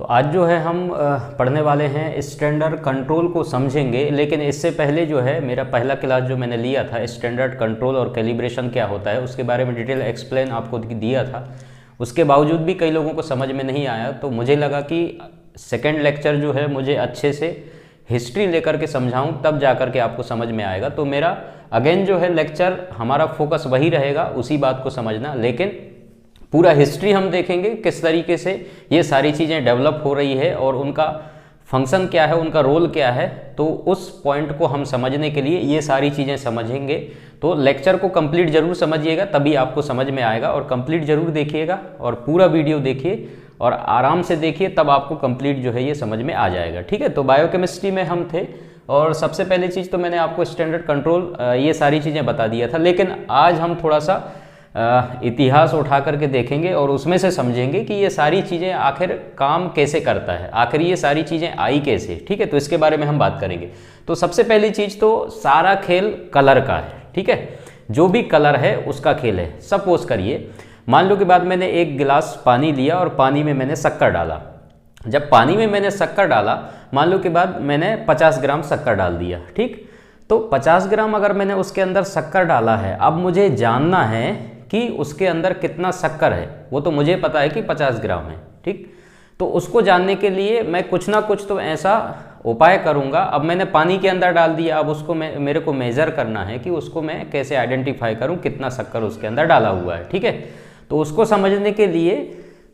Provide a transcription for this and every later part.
आज जो है हम पढ़ने वाले हैं स्टैंडर्ड कंट्रोल को समझेंगे, लेकिन इससे पहले जो है मेरा पहला क्लास जो मैंने लिया था स्टैंडर्ड कंट्रोल और कैलिब्रेशन क्या होता है उसके बारे में डिटेल एक्सप्लेन आपको दिया था। उसके बावजूद भी कई लोगों को समझ में नहीं आया, तो मुझे लगा कि सेकेंड लेक्चर जो है मुझे अच्छे से हिस्ट्री लेकर के समझाऊं, तब जा कर के आपको समझ में आएगा। तो मेरा अगेन जो है लेक्चर हमारा फोकस वही रहेगा, उसी बात को समझना, लेकिन पूरा हिस्ट्री हम देखेंगे किस तरीके से ये सारी चीज़ें डेवलप हो रही है और उनका फंक्शन क्या है, उनका रोल क्या है। तो उस पॉइंट को हम समझने के लिए ये सारी चीज़ें समझेंगे। तो लेक्चर को कंप्लीट जरूर समझिएगा, तभी आपको समझ में आएगा, और कंप्लीट जरूर देखिएगा और पूरा वीडियो देखिए और आराम से देखिए, तब आपको कंप्लीट जो है ये समझ में आ जाएगा। ठीक है, तो बायोकेमिस्ट्री में हम थे और सबसे पहली चीज़ तो मैंने आपको स्टैंडर्ड कंट्रोल ये सारी चीज़ें बता दिया था, लेकिन आज हम थोड़ा सा इतिहास उठा करके देखेंगे और उसमें से समझेंगे कि ये सारी चीज़ें आखिर काम कैसे करता है, आखिर ये सारी चीज़ें आई कैसे। ठीक है, तो इसके बारे में हम बात करेंगे। तो सबसे पहली चीज़ तो सारा खेल कलर का है। ठीक है, जो भी कलर है उसका खेल है। सपोज करिए, मान लो कि बाद मैंने एक गिलास पानी लिया और पानी में मैंने शक्कर डाला। जब पानी में मैंने शक्कर डाला, मान लो कि बाद मैंने 50 ग्राम शक्कर डाल दिया। ठीक, तो 50 ग्राम अगर मैंने उसके अंदर शक्कर डाला है, अब मुझे जानना है कि उसके अंदर कितना शक्कर है। वो तो मुझे पता है कि 50 ग्राम है। ठीक, तो उसको जानने के लिए मैं कुछ ना कुछ तो ऐसा उपाय करूंगा। अब मैंने पानी के अंदर डाल दिया, अब उसको मेरे को मेज़र करना है कि उसको मैं कैसे आइडेंटिफाई करूं कितना शक्कर उसके अंदर डाला हुआ है। ठीक है, तो उसको समझने के लिए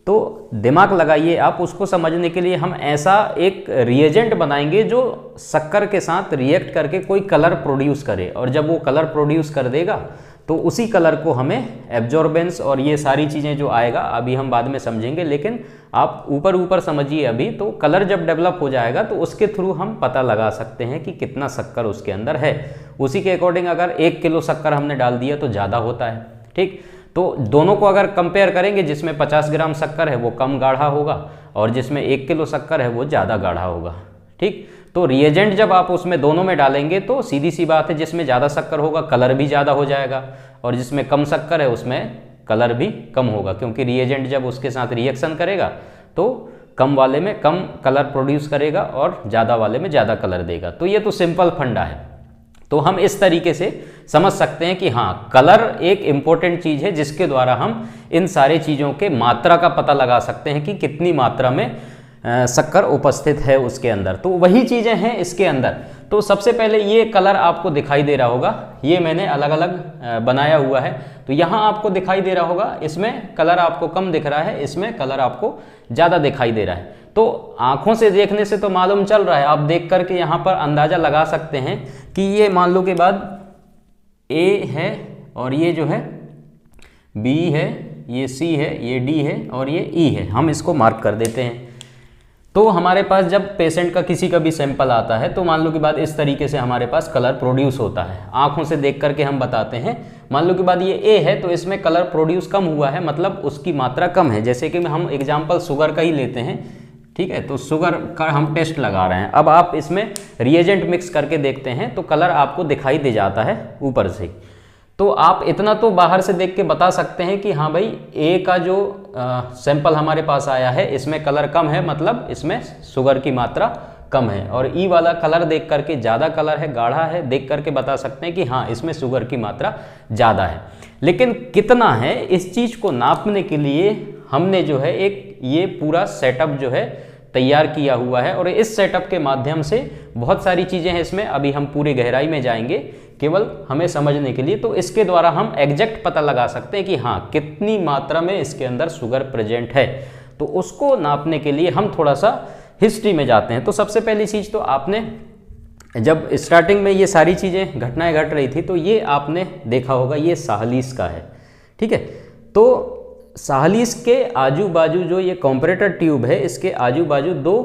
तो दिमाग लगाइए आप। उसको समझने के लिए हम ऐसा एक रिएजेंट बनाएंगे जो शक्कर के साथ रिएक्ट करके कोई कलर प्रोड्यूस करे, और जब वो कलर प्रोड्यूस कर देगा तो उसी कलर को हमें एब्जॉर्बेंस और ये सारी चीज़ें जो आएगा अभी हम बाद में समझेंगे, लेकिन आप ऊपर ऊपर समझिए अभी। तो कलर जब डेवलप हो जाएगा तो उसके थ्रू हम पता लगा सकते हैं कि कितना शक्कर उसके अंदर है। उसी के अकॉर्डिंग अगर 1 किलो शक्कर हमने डाल दिया तो ज़्यादा होता है। ठीक, तो दोनों को अगर कंपेयर करेंगे, जिसमें 50 ग्राम शक्कर है वो कम गाढ़ा होगा और जिसमें 1 किलो शक्कर है वो ज़्यादा गाढ़ा होगा। ठीक, तो रिएजेंट जब आप उसमें दोनों में डालेंगे तो सीधी सी बात है, जिसमें ज़्यादा शक्कर होगा कलर भी ज़्यादा हो जाएगा, और जिसमें कम शक्कर है उसमें कलर भी कम होगा, क्योंकि रिएजेंट जब उसके साथ रिएक्शन करेगा तो कम वाले में कम कलर प्रोड्यूस करेगा और ज़्यादा वाले में ज़्यादा कलर देगा। तो ये तो सिंपल फंडा है। तो हम इस तरीके से समझ सकते हैं कि हाँ, कलर एक इम्पोर्टेंट चीज़ है जिसके द्वारा हम इन सारी चीज़ों के मात्रा का पता लगा सकते हैं कि कितनी मात्रा में शक्कर उपस्थित है उसके अंदर। तो वही चीज़ें हैं इसके अंदर। तो सबसे पहले ये कलर आपको दिखाई दे रहा होगा, ये मैंने अलग अलग बनाया हुआ है। तो यहाँ आपको दिखाई दे रहा होगा, इसमें कलर आपको कम दिख रहा है, इसमें कलर आपको ज़्यादा दिखाई दे रहा है। तो आँखों से देखने से तो मालूम चल रहा है, आप देख करके यहाँ पर अंदाज़ा लगा सकते हैं कि ये मान लो के बाद A है और ये जो है B है, ये C है, ये D है और ये E है। हम इसको मार्क कर देते हैं। तो हमारे पास जब पेशेंट का किसी का भी सैंपल आता है तो मान लो कि बाद इस तरीके से हमारे पास कलर प्रोड्यूस होता है। आंखों से देख करके हम बताते हैं। मान लो कि बाद ये A है तो इसमें कलर प्रोड्यूस कम हुआ है, मतलब उसकी मात्रा कम है। जैसे कि हम एग्जांपल शुगर का ही लेते हैं। ठीक है, तो शुगर का हम टेस्ट लगा रहे हैं। अब आप इसमें रिएजेंट मिक्स करके देखते हैं तो कलर आपको दिखाई दे जाता है ऊपर से। तो आप इतना तो बाहर से देख के बता सकते हैं कि हाँ भाई, A का जो सैंपल हमारे पास आया है इसमें कलर कम है, मतलब इसमें शुगर की मात्रा कम है। और E वाला कलर देख करके ज़्यादा कलर है, गाढ़ा है, देख करके बता सकते हैं कि हाँ, इसमें शुगर की मात्रा ज़्यादा है। लेकिन कितना है, इस चीज़ को नापने के लिए हमने जो है एक ये पूरा सेटअप जो है तैयार किया हुआ है, और इस सेटअप के माध्यम से बहुत सारी चीज़ें हैं इसमें, अभी हम पूरी गहराई में जाएंगे केवल हमें समझने के लिए। तो इसके द्वारा हम एग्जैक्ट पता लगा सकते हैं कि हाँ, कितनी मात्रा में इसके अंदर शुगर प्रेजेंट है। तो उसको नापने के लिए हम थोड़ा सा हिस्ट्री में जाते हैं। तो सबसे पहली चीज़ तो आपने जब स्टार्टिंग में ये सारी चीज़ें घटनाएं घट रही थी तो ये आपने देखा होगा, ये साहलीस का है। ठीक है, तो साहलीस के आजू बाजू जो ये कॉम्परेटर ट्यूब है, इसके आजू बाजू 2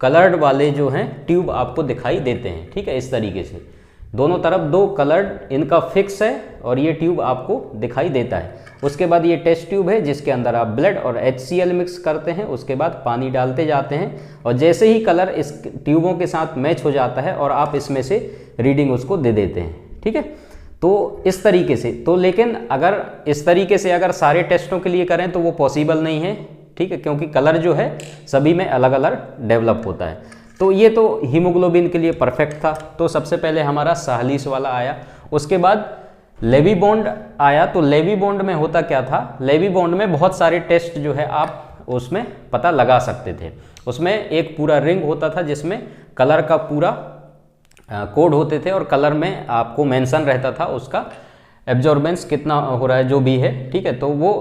कलर्ड वाले जो हैं ट्यूब आपको दिखाई देते हैं। ठीक है, इस तरीके से दोनों तरफ 2 कलर्ड इनका फिक्स है और ये ट्यूब आपको दिखाई देता है। उसके बाद ये टेस्ट ट्यूब है जिसके अंदर आप ब्लड और HCl मिक्स करते हैं, उसके बाद पानी डालते जाते हैं, और जैसे ही कलर इस ट्यूबों के साथ मैच हो जाता है और आप इसमें से रीडिंग उसको दे देते हैं। ठीक है, तो इस तरीके से। तो लेकिन अगर इस तरीके से अगर सारे टेस्टों के लिए करें तो वो पॉसिबल नहीं है, ठीक है, क्योंकि कलर जो है सभी में अलग अलग डेवलप होता है। तो ये तो हीमोग्लोबिन के लिए परफेक्ट था। तो सबसे पहले हमारा साहलीस वाला आया, उसके बाद लेवी बॉन्ड आया। तो लेवी बॉन्ड में होता क्या था, लेवी बॉन्ड में बहुत सारे टेस्ट जो है आप उसमें पता लगा सकते थे। उसमें एक पूरा रिंग होता था जिसमें कलर का पूरा कोड होते थे और कलर में आपको मेंशन रहता था उसका एब्जॉर्बेंस कितना हो रहा है जो भी है, ठीक है। तो वो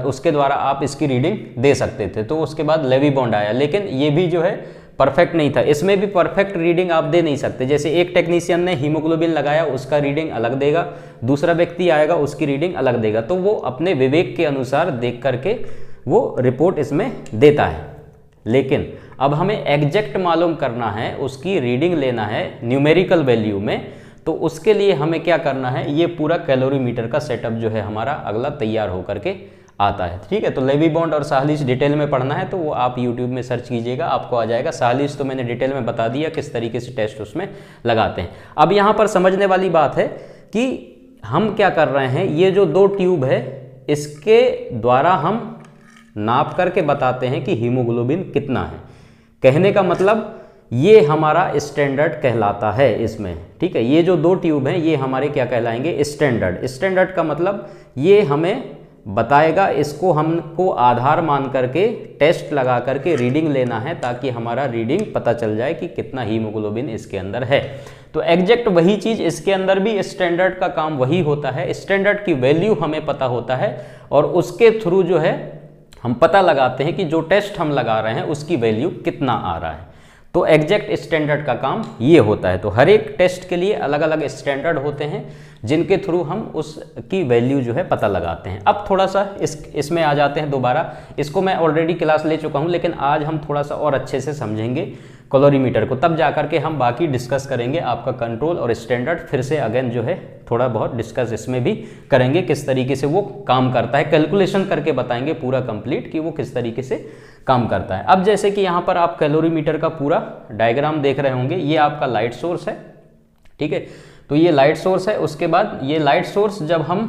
उसके द्वारा आप इसकी रीडिंग दे सकते थे। तो उसके बाद लेवी बॉन्ड आया, लेकिन ये भी जो है परफेक्ट नहीं था। इसमें भी परफेक्ट रीडिंग आप दे नहीं सकते। जैसे एक टेक्नीशियन ने हीमोग्लोबिन लगाया, उसका रीडिंग अलग देगा, दूसरा व्यक्ति आएगा उसकी रीडिंग अलग देगा। तो वो अपने विवेक के अनुसार देख करके वो रिपोर्ट इसमें देता है। लेकिन अब हमें एग्जैक्ट मालूम करना है, उसकी रीडिंग लेना है न्यूमेरिकल वैल्यू में। तो उसके लिए हमें क्या करना है, ये पूरा कैलोरीमीटर का सेटअप जो है हमारा अगला तैयार होकर के आता है, ठीक है। तो लेवी बॉन्ड और साहलीस डिटेल में पढ़ना है तो वो आप यूट्यूब में सर्च कीजिएगा, आपको आ जाएगा। साहलीस तो मैंने डिटेल में बता दिया किस तरीके से टेस्ट उसमें लगाते हैं। अब यहाँ पर समझने वाली बात है कि हम क्या कर रहे हैं, ये जो 2 ट्यूब है इसके द्वारा हम नाप करके बताते हैं कि हीमोग्लोबिन कितना है। कहने का मतलब ये हमारा स्टैंडर्ड कहलाता है इसमें, ठीक है। ये जो 2 ट्यूब हैं ये हमारे क्या कहलाएंगे, स्टैंडर्ड। स्टैंडर्ड का मतलब ये हमें बताएगा, इसको हमको आधार मान करके टेस्ट लगा करके रीडिंग लेना है ताकि हमारा रीडिंग पता चल जाए कि कितना हीमोग्लोबिन इसके अंदर है। तो एग्जैक्ट वही चीज़ इसके अंदर भी स्टैंडर्ड का काम वही होता है। स्टैंडर्ड की वैल्यू हमें पता होता है और उसके थ्रू जो है हम पता लगाते हैं कि जो टेस्ट हम लगा रहे हैं उसकी वैल्यू कितना आ रहा है। तो एग्जैक्ट स्टैंडर्ड का काम ये होता है। तो हर एक टेस्ट के लिए अलग अलग स्टैंडर्ड होते हैं जिनके थ्रू हम उसकी वैल्यू जो है पता लगाते हैं। अब थोड़ा सा इसमें आ जाते हैं दोबारा। इसको मैं ऑलरेडी क्लास ले चुका हूँ, लेकिन आज हम थोड़ा सा और अच्छे से समझेंगे कैलोरीमीटर को, तब जाकर के हम बाकी डिस्कस करेंगे। आपका कंट्रोल और स्टैंडर्ड फिर से अगेन जो है थोड़ा बहुत डिस्कस इसमें भी करेंगे, किस तरीके से वो काम करता है। कैलकुलेशन करके बताएंगे पूरा कंप्लीट कि वो किस तरीके से काम करता है। अब जैसे कि यहाँ पर आप कैलोरीमीटर का पूरा डायग्राम देख रहे होंगे, ये आपका लाइट सोर्स है, ठीक है। तो ये लाइट सोर्स है। उसके बाद ये लाइट सोर्स जब हम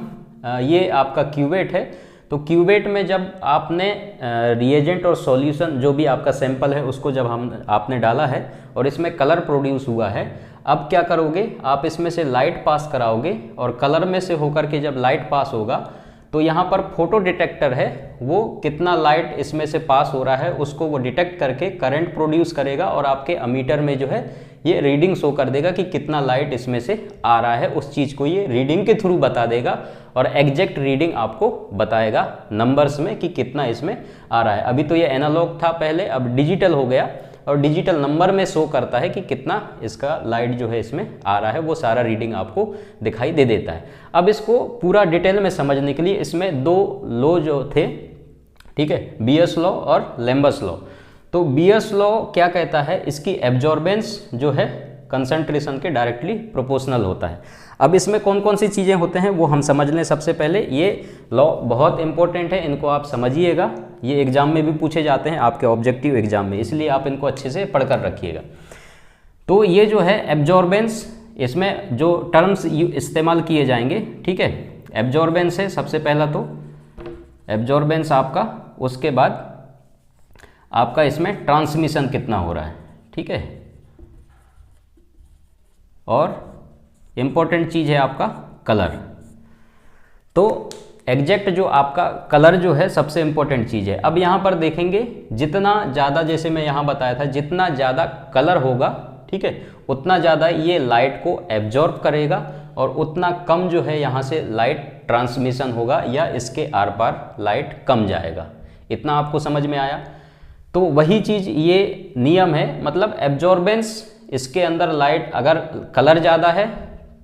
ये आपका क्यूवेट है, तो क्यूवेट में जब आपने रिएजेंट और सॉल्यूशन जो भी आपका सैंपल है उसको जब आपने डाला है और इसमें कलर प्रोड्यूस हुआ है, अब क्या करोगे, आप इसमें से लाइट पास कराओगे और कलर में से होकर के जब लाइट पास होगा तो यहाँ पर फोटो डिटेक्टर है, वो कितना लाइट इसमें से पास हो रहा है उसको वो डिटेक्ट करके करंट प्रोड्यूस करेगा और आपके अमीटर में जो है ये रीडिंग शो कर देगा कि कितना लाइट इसमें से आ रहा है। उस चीज़ को ये रीडिंग के थ्रू बता देगा और एग्जैक्ट रीडिंग आपको बताएगा नंबर्स में कि कितना इसमें आ रहा है। अभी तो ये एनालॉग था पहले, अब डिजिटल हो गया और डिजिटल नंबर में शो करता है कि कितना इसका लाइट जो है इसमें आ रहा है, वो सारा रीडिंग आपको दिखाई दे देता है। अब इसको पूरा डिटेल में समझने के लिए इसमें 2 लॉ जो थे, ठीक है, बीएस लॉ और लैम्बर्ट्स लॉ। तो बीएस लॉ क्या कहता है, इसकी एब्जॉर्बेंस जो है कंसंट्रेशन के डायरेक्टली प्रोपोर्शनल होता है। अब इसमें कौन कौन सी चीज़ें होते हैं वो हम समझ लें। सबसे पहले ये लॉ बहुत इंपॉर्टेंट है, इनको आप समझिएगा, ये एग्जाम में भी पूछे जाते हैं आपके ऑब्जेक्टिव एग्जाम में, इसलिए आप इनको अच्छे से पढ़कर रखिएगा। तो ये जो है एब्जॉर्बेंस, इसमें जो टर्म्स इस्तेमाल किए जाएंगे, ठीक है, एब्जॉर्बेंस है सबसे पहला, तो एब्जॉर्बेंस आपका, उसके बाद आपका इसमें ट्रांसमिशन कितना हो रहा है, ठीक है, और इम्पोर्टेंट चीज़ है आपका कलर। तो एग्जैक्ट जो आपका कलर जो है सबसे इम्पोर्टेंट चीज़ है। अब यहाँ पर देखेंगे जितना ज़्यादा, जैसे मैं यहाँ बताया था, जितना ज़्यादा कलर होगा, ठीक है, उतना ज़्यादा ये लाइट को एब्जॉर्ब करेगा और उतना कम जो है यहाँ से लाइट ट्रांसमिशन होगा या इसके आर पार लाइट कम जाएगा। इतना आपको समझ में आया। तो वही चीज़ ये नियम है, मतलब एब्जॉर्बेंस, इसके अंदर लाइट अगर कलर ज़्यादा है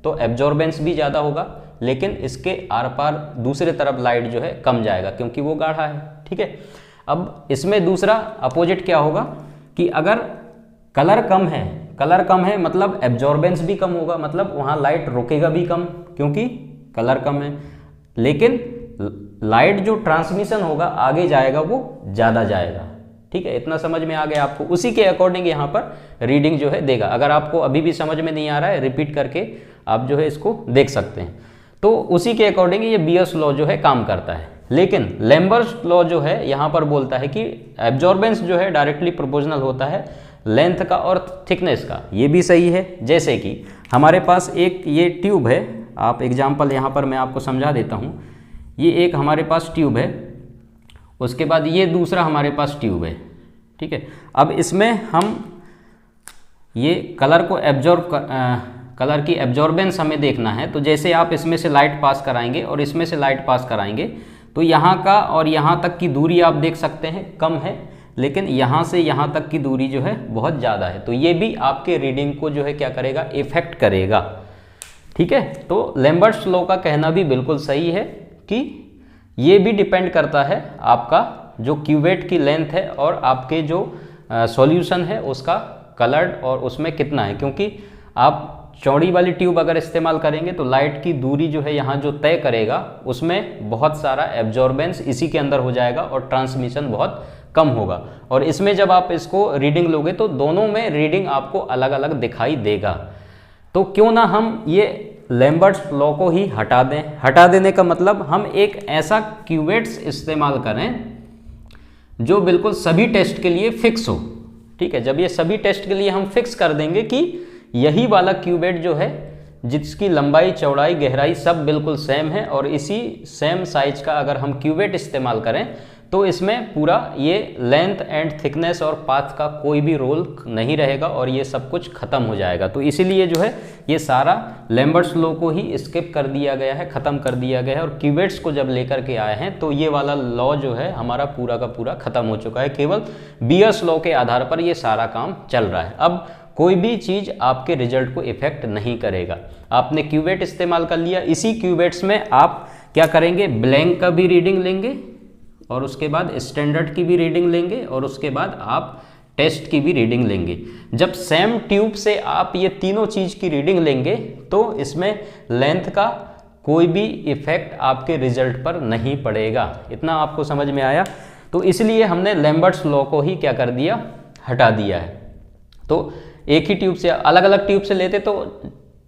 तो एब्जॉर्बेंस भी ज़्यादा होगा, लेकिन इसके आर पार दूसरे तरफ लाइट जो है कम जाएगा क्योंकि वो गाढ़ा है, ठीक है। अब इसमें दूसरा अपोजिट क्या होगा कि अगर कलर कम है मतलब एब्जॉर्बेंस भी कम होगा, मतलब वहाँ लाइट रोकेगा भी कम क्योंकि कलर कम है, लेकिन लाइट जो ट्रांसमिशन होगा आगे जाएगा वो ज़्यादा जाएगा, ठीक है। इतना समझ में आ गया आपको। उसी के अकॉर्डिंग यहाँ पर रीडिंग जो है देगा। अगर आपको अभी भी समझ में नहीं आ रहा है, रिपीट करके आप जो है इसको देख सकते हैं। तो उसी के अकॉर्डिंग ये बीएस लॉ जो है काम करता है। लेकिन लैम्बर्ट्स लॉ जो है यहाँ पर बोलता है कि एब्जॉर्बेंस जो है डायरेक्टली प्रोपोर्शनल होता है लेंथ का और थिकनेस का। ये भी सही है। जैसे कि हमारे पास एक ये ट्यूब है, आप एग्जाम्पल यहाँ पर मैं आपको समझा देता हूँ। ये एक हमारे पास ट्यूब है, उसके बाद ये दूसरा हमारे पास ट्यूब है, ठीक है। अब इसमें हम ये कलर को कलर की एब्जॉर्बेंस हमें देखना है। तो जैसे आप इसमें से लाइट पास कराएंगे और इसमें से लाइट पास कराएंगे तो यहाँ का और यहाँ तक की दूरी आप देख सकते हैं कम है, लेकिन यहाँ से यहाँ तक की दूरी जो है बहुत ज़्यादा है। तो ये भी आपके रीडिंग को जो है क्या करेगा, इफेक्ट करेगा, ठीक है। तो लैम्बर्ट्स लॉ का कहना भी बिल्कुल सही है कि ये भी डिपेंड करता है आपका जो क्यूवेट की लेंथ है और आपके जो सॉल्यूशन है उसका कलर्ड और उसमें कितना है, क्योंकि आप चौड़ी वाली ट्यूब अगर इस्तेमाल करेंगे तो लाइट की दूरी जो है यहाँ जो तय करेगा उसमें बहुत सारा एब्जॉर्बेंस इसी के अंदर हो जाएगा और ट्रांसमिशन बहुत कम होगा। और इसमें जब आप इसको रीडिंग लोगे तो दोनों में रीडिंग आपको अलग अलग दिखाई देगा। तो क्यों ना हम ये लैम्बर्ट्स लॉ को ही हटा दें। हटा देने का मतलब हम एक ऐसा क्यूवेट्स इस्तेमाल करें जो बिल्कुल सभी टेस्ट के लिए फिक्स हो, ठीक है। जब ये सभी टेस्ट के लिए हम फिक्स कर देंगे कि यही वाला क्यूवेट जो है जिसकी लंबाई चौड़ाई गहराई सब बिल्कुल सेम है और इसी सेम साइज का अगर हम क्यूवेट इस्तेमाल करें तो इसमें पूरा ये लेंथ एंड थिकनेस और पाथ का कोई भी रोल नहीं रहेगा और ये सब कुछ खत्म हो जाएगा। तो इसीलिए जो है ये सारा लैम्बर्ट्स लॉ को ही स्किप कर दिया गया है, ख़त्म कर दिया गया है। और क्यूवेट्स को जब लेकर के आए हैं तो ये वाला लॉ जो है हमारा पूरा का पूरा खत्म हो चुका है। केवल बीयर्स लॉ के आधार पर ये सारा काम चल रहा है। अब कोई भी चीज़ आपके रिजल्ट को इफेक्ट नहीं करेगा। आपने क्यूवेट इस्तेमाल कर लिया, इसी क्यूवेट्स में आप क्या करेंगे, ब्लैंक का भी रीडिंग लेंगे और उसके बाद स्टैंडर्ड की भी रीडिंग लेंगे और उसके बाद आप टेस्ट की भी रीडिंग लेंगे। जब सेम ट्यूब से आप ये तीनों चीज़ की रीडिंग लेंगे तो इसमें लेंथ का कोई भी इफेक्ट आपके रिजल्ट पर नहीं पड़ेगा। इतना आपको समझ में आया? तो इसलिए हमने लैम्बर्ट्स लॉ को ही क्या कर दिया, हटा दिया है। तो एक ही ट्यूब से अलग अलग ट्यूब से लेते तो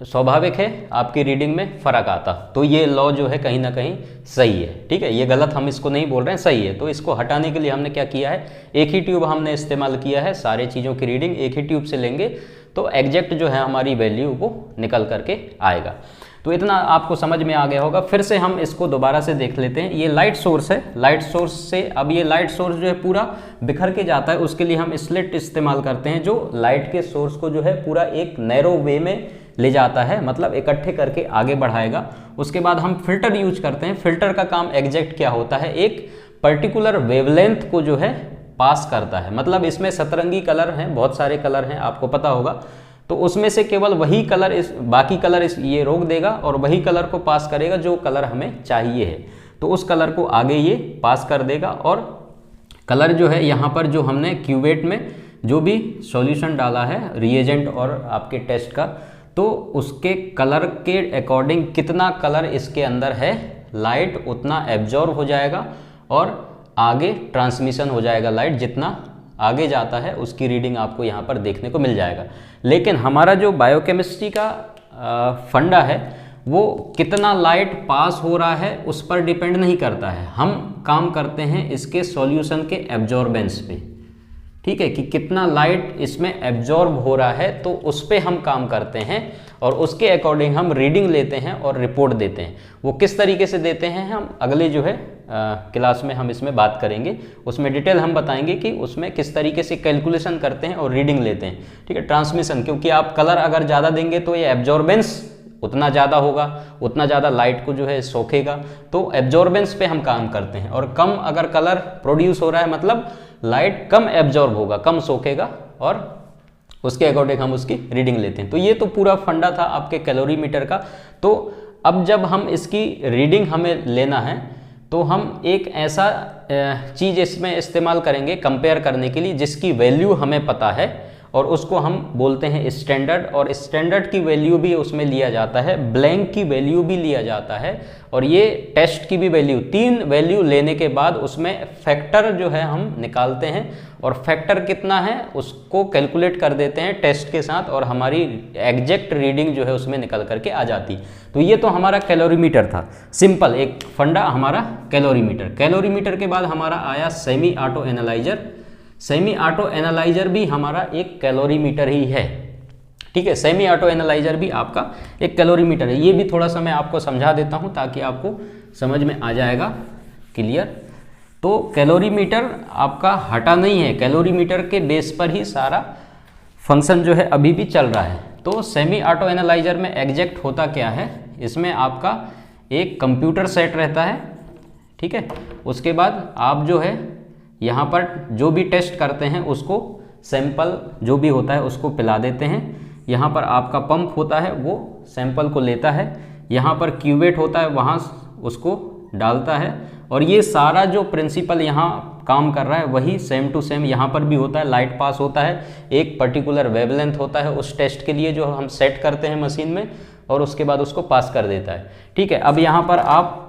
स्वाभाविक है आपकी रीडिंग में फ़र्क आता। तो ये लॉ जो है कहीं ना कहीं सही है, ठीक है। ये गलत हम इसको नहीं बोल रहे हैं, सही है। तो इसको हटाने के लिए हमने क्या किया है, एक ही ट्यूब हमने इस्तेमाल किया है। सारे चीज़ों की रीडिंग एक ही ट्यूब से लेंगे तो एग्जैक्ट जो है हमारी वैल्यू वो निकल करके आएगा। तो इतना आपको समझ में आ गया होगा। फिर से हम इसको दोबारा से देख लेते हैं। ये लाइट सोर्स है, लाइट सोर्स से अब ये लाइट सोर्स जो है पूरा बिखर के जाता है, उसके लिए हम स्लिट इस्तेमाल करते हैं जो लाइट के सोर्स को जो है पूरा एक नैरो वे में ले जाता है, मतलब इकट्ठे करके आगे बढ़ाएगा। उसके बाद हम फिल्टर यूज करते हैं। फिल्टर का काम एग्जैक्ट क्या होता है, एक पर्टिकुलर वेवलेंथ को जो है पास करता है। मतलब इसमें सतरंगी कलर हैं, बहुत सारे कलर हैं, आपको पता होगा। तो उसमें से केवल वही कलर बाकी कलर ये रोक देगा और वही कलर को पास करेगा जो कलर हमें चाहिए है। तो उस कलर को आगे ये पास कर देगा और कलर जो है यहाँ पर जो हमने क्यूवेट में जो भी सॉल्यूशन डाला है, रिएजेंट और आपके टेस्ट का, तो उसके कलर के अकॉर्डिंग कितना कलर इसके अंदर है, लाइट उतना एब्जॉर्ब हो जाएगा और आगे ट्रांसमिशन हो जाएगा। लाइट जितना आगे जाता है उसकी रीडिंग आपको यहाँ पर देखने को मिल जाएगा। लेकिन हमारा जो बायोकेमिस्ट्री का फंडा है वो कितना लाइट पास हो रहा है उस पर डिपेंड नहीं करता है। हम काम करते हैं इसके सॉल्यूशन के एब्जॉर्बेंस पे, ठीक है, कि कितना लाइट इसमें एब्जॉर्ब हो रहा है, तो उस पे हम काम करते हैं और उसके अकॉर्डिंग हम रीडिंग लेते हैं और रिपोर्ट देते हैं। वो किस तरीके से देते हैं हम अगले जो है क्लास में हम इसमें बात करेंगे, उसमें डिटेल हम बताएंगे कि उसमें किस तरीके से कैलकुलेशन करते हैं और रीडिंग लेते हैं, ठीक है। ट्रांसमिशन, क्योंकि आप कलर अगर ज़्यादा देंगे तो ये एब्जॉर्बेंस उतना ज़्यादा होगा, उतना ज़्यादा लाइट को जो है सोखेगा, तो एब्जॉर्बेंस पे हम काम करते हैं। और कम अगर कलर प्रोड्यूस हो रहा है मतलब लाइट कम एब्जॉर्ब होगा, कम सोखेगा और उसके अकॉर्डिंग हम उसकी रीडिंग लेते हैं। तो ये तो पूरा फंडा था आपके कैलोरीमीटर का। तो अब जब हम इसकी रीडिंग हमें लेना है तो हम एक ऐसा चीज़ इसमें इस्तेमाल करेंगे कंपेयर करने के लिए जिसकी वैल्यू हमें पता है और उसको हम बोलते हैं स्टैंडर्ड, और स्टैंडर्ड की वैल्यू भी उसमें लिया जाता है, ब्लैंक की वैल्यू भी लिया जाता है, और ये टेस्ट की भी वैल्यू, 3 वैल्यू लेने के बाद उसमें फैक्टर जो है हम निकालते हैं, और फैक्टर कितना है उसको कैलकुलेट कर देते हैं टेस्ट के साथ, और हमारी एग्जैक्ट रीडिंग जो है उसमें निकल करके आ जाती। तो ये तो हमारा कैलोरीमीटर था, सिंपल एक फंडा हमारा कैलोरीमीटर। कैलोरीमीटर के बाद हमारा आया semi auto analyser. Semi auto analyser भी हमारा एक कैलोरीमीटर ही है, ठीक है। सेमी ऑटो एनालाइजर भी आपका एक कैलोरीमीटर है। ये भी थोड़ा सा मैं आपको समझा देता हूँ ताकि आपको समझ में आ जाएगा क्लियर। तो कैलोरीमीटर आपका हटा नहीं है, कैलोरीमीटर के बेस पर ही सारा फंक्शन जो है अभी भी चल रहा है। तो सेमी ऑटो एनालाइजर में एग्जैक्ट होता क्या है, इसमें आपका एक कंप्यूटर सेट रहता है, ठीक है। उसके बाद आप जो है यहाँ पर जो भी टेस्ट करते हैं उसको सैंपल जो भी होता है उसको पिला देते हैं। यहाँ पर आपका पंप होता है वो सैंपल को लेता है, यहाँ पर क्यूवेट होता है वहाँ उसको डालता है, और ये सारा जो प्रिंसिपल यहाँ काम कर रहा है वही सेम टू सेम यहाँ पर भी होता है। लाइट पास होता है, एक पर्टिकुलर वेवलेंथ होता है उस टेस्ट के लिए जो हम सेट करते हैं मशीन में, और उसके बाद उसको पास कर देता है, ठीक है। अब यहाँ पर आप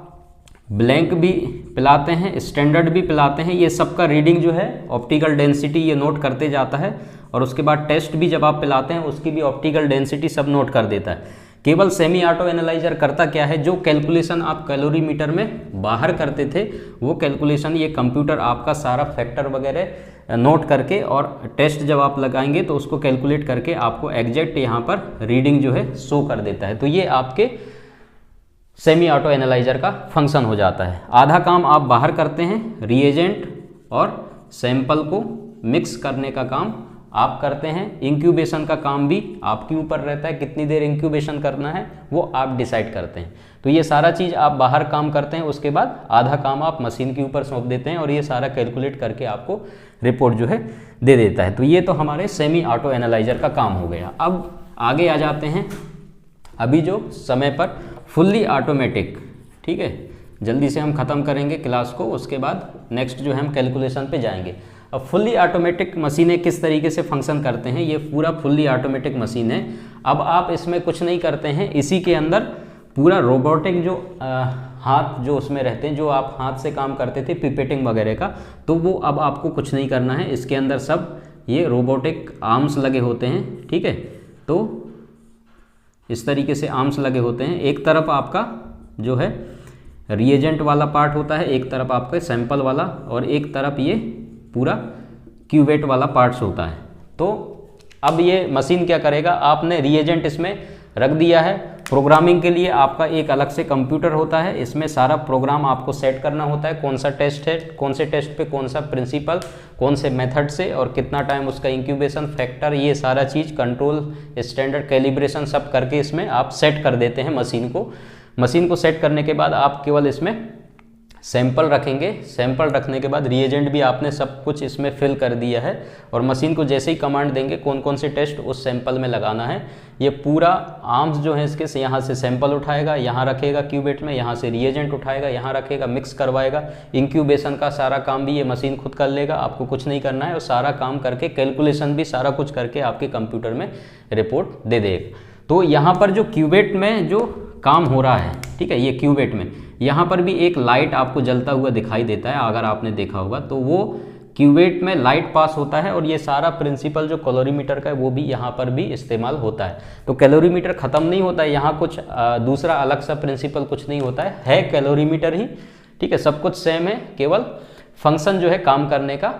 ब्लैंक भी पिलाते हैं, स्टैंडर्ड भी पिलाते हैं, ये सबका रीडिंग जो है ऑप्टिकल डेंसिटी ये नोट करते जाता है, और उसके बाद टेस्ट भी जब आप पिलाते हैं उसकी भी ऑप्टिकल डेंसिटी सब नोट कर देता है। केवल सेमी ऑटो एनालाइजर करता क्या है, जो कैलकुलेशन आप कैलोरीमीटर में बाहर करते थे वो कैलकुलेशन ये कंप्यूटर आपका सारा फैक्टर वगैरह नोट करके, और टेस्ट जब आप लगाएंगे तो उसको कैलकुलेट करके आपको एग्जैक्ट यहाँ पर रीडिंग जो है शो कर देता है। तो ये आपके सेमी ऑटो एनालाइजर का फंक्शन हो जाता है। आधा काम आप बाहर करते हैं, रिएजेंट और सैंपल को मिक्स करने का काम आप करते हैं। इंक्यूबेशन का काम भी आपके ऊपर रहता है, कितनी देर इंक्यूबेशन करना है वो आप डिसाइड करते हैं। तो ये सारा चीज़ आप बाहर काम करते हैं, उसके बाद आधा काम आप मशीन के ऊपर सौंप देते हैं, और ये सारा कैलकुलेट करके आपको रिपोर्ट जो है दे देता है। तो ये तो हमारे सेमी ऑटो एनालाइजर का काम हो गया। अब आगे आ जाते हैं, अभी जो समय पर फुल्ली ऑटोमेटिक, ठीक है, जल्दी से हम ख़त्म करेंगे क्लास को, उसके बाद नेक्स्ट जो है हम कैलकुलेशन पे जाएंगे। अब फुल्ली ऑटोमेटिक मशीनें किस तरीके से फंक्शन करते हैं, ये पूरा फुल्ली ऑटोमेटिक मशीन है। अब आप इसमें कुछ नहीं करते हैं, इसी के अंदर पूरा रोबोटिक जो हाथ जो उसमें रहते हैं, जो आप हाथ से काम करते थे पिपेटिंग वगैरह का, तो वो अब आपको कुछ नहीं करना है। इसके अंदर सब ये रोबोटिक आर्म्स लगे होते हैं, ठीक है। तो इस तरीके से आर्म्स लगे होते हैं, एक तरफ आपका जो है रिएजेंट वाला पार्ट होता है, एक तरफ आपका सैंपल वाला, और एक तरफ ये पूरा क्यूवेट वाला पार्ट्स होता है। तो अब ये मशीन क्या करेगा, आपने रिएजेंट इसमें रख दिया है, प्रोग्रामिंग के लिए आपका एक अलग से कंप्यूटर होता है, इसमें सारा प्रोग्राम आपको सेट करना होता है, कौन सा टेस्ट है, कौन से टेस्ट पे कौन सा प्रिंसिपल, कौन से मेथड से, और कितना टाइम उसका इंक्यूबेशन फैक्टर, ये सारा चीज़ कंट्रोल स्टैंडर्ड कैलिब्रेशन सब करके इसमें आप सेट कर देते हैं मशीन को। मशीन को सेट करने के बाद आप केवल इसमें सैंपल रखेंगे, सैंपल रखने के बाद रिएजेंट भी आपने सब कुछ इसमें फिल कर दिया है, और मशीन को जैसे ही कमांड देंगे कौन कौन से टेस्ट उस सैंपल में लगाना है, ये पूरा आर्म्स जो है इसके यहाँ से सैंपल उठाएगा, यहाँ रखेगा क्यूबेट में, यहाँ से रिएजेंट उठाएगा, यहाँ रखेगा, मिक्स करवाएगा। इंक्यूबेशन का सारा काम भी ये मशीन खुद कर लेगा, आपको कुछ नहीं करना है, और सारा काम करके कैलकुलेशन भी सारा कुछ करके आपके कंप्यूटर में रिपोर्ट दे देगा। तो यहाँ पर जो क्यूबेट में जो काम हो रहा है, ठीक है, ये क्यूबेट में यहाँ पर भी एक लाइट आपको जलता हुआ दिखाई देता है, अगर आपने देखा होगा तो वो क्यूबेट में लाइट पास होता है, और ये सारा प्रिंसिपल जो कैलोरीमीटर का है वो भी यहाँ पर भी इस्तेमाल होता है। तो कैलोरीमीटर ख़त्म नहीं होता है, यहाँ कुछ दूसरा अलग सा प्रिंसिपल कुछ नहीं होता है कैलोरीमीटर ही, ठीक है, सब कुछ सेम है, केवल फंक्शन जो है काम करने का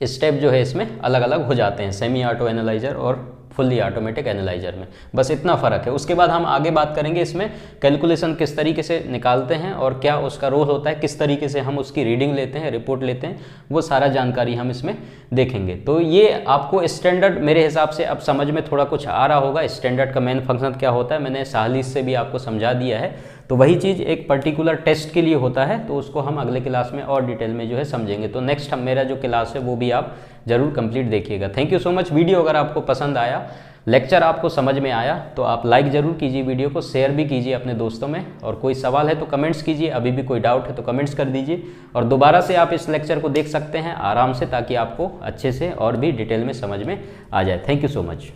स्टेप जो है इसमें अलग अलग हो जाते हैं सेमी ऑटो एनालाइजर और फुल्ली ऑटोमेटिक एनालाइजर में, बस इतना फ़र्क है। उसके बाद हम आगे बात करेंगे इसमें कैलकुलेशन किस तरीके से निकालते हैं और क्या उसका रोल होता है, किस तरीके से हम उसकी रीडिंग लेते हैं, रिपोर्ट लेते हैं, वो सारा जानकारी हम इसमें देखेंगे। तो ये आपको स्टैंडर्ड मेरे हिसाब से अब समझ में थोड़ा कुछ आ रहा होगा, स्टैंडर्ड का मेन फंक्शन क्या होता है, मैंने साहलीस से भी आपको समझा दिया है। तो वही चीज़ एक पर्टिकुलर टेस्ट के लिए होता है, तो उसको हम अगले क्लास में और डिटेल में जो है समझेंगे। तो नेक्स्ट हम मेरा जो क्लास है वो भी आप ज़रूर कंप्लीट देखिएगा। Thank you so much. Video अगर आपको पसंद आया, लेक्चर आपको समझ में आया, तो आप लाइक ज़रूर कीजिए, वीडियो को शेयर भी कीजिए अपने दोस्तों में, और कोई सवाल है तो कमेंट्स कीजिए, अभी भी कोई डाउट है तो कमेंट्स कर दीजिए, और दोबारा से आप इस लेक्चर को देख सकते हैं आराम से, ताकि आपको अच्छे से और भी डिटेल में समझ में आ जाए। Thank you so much.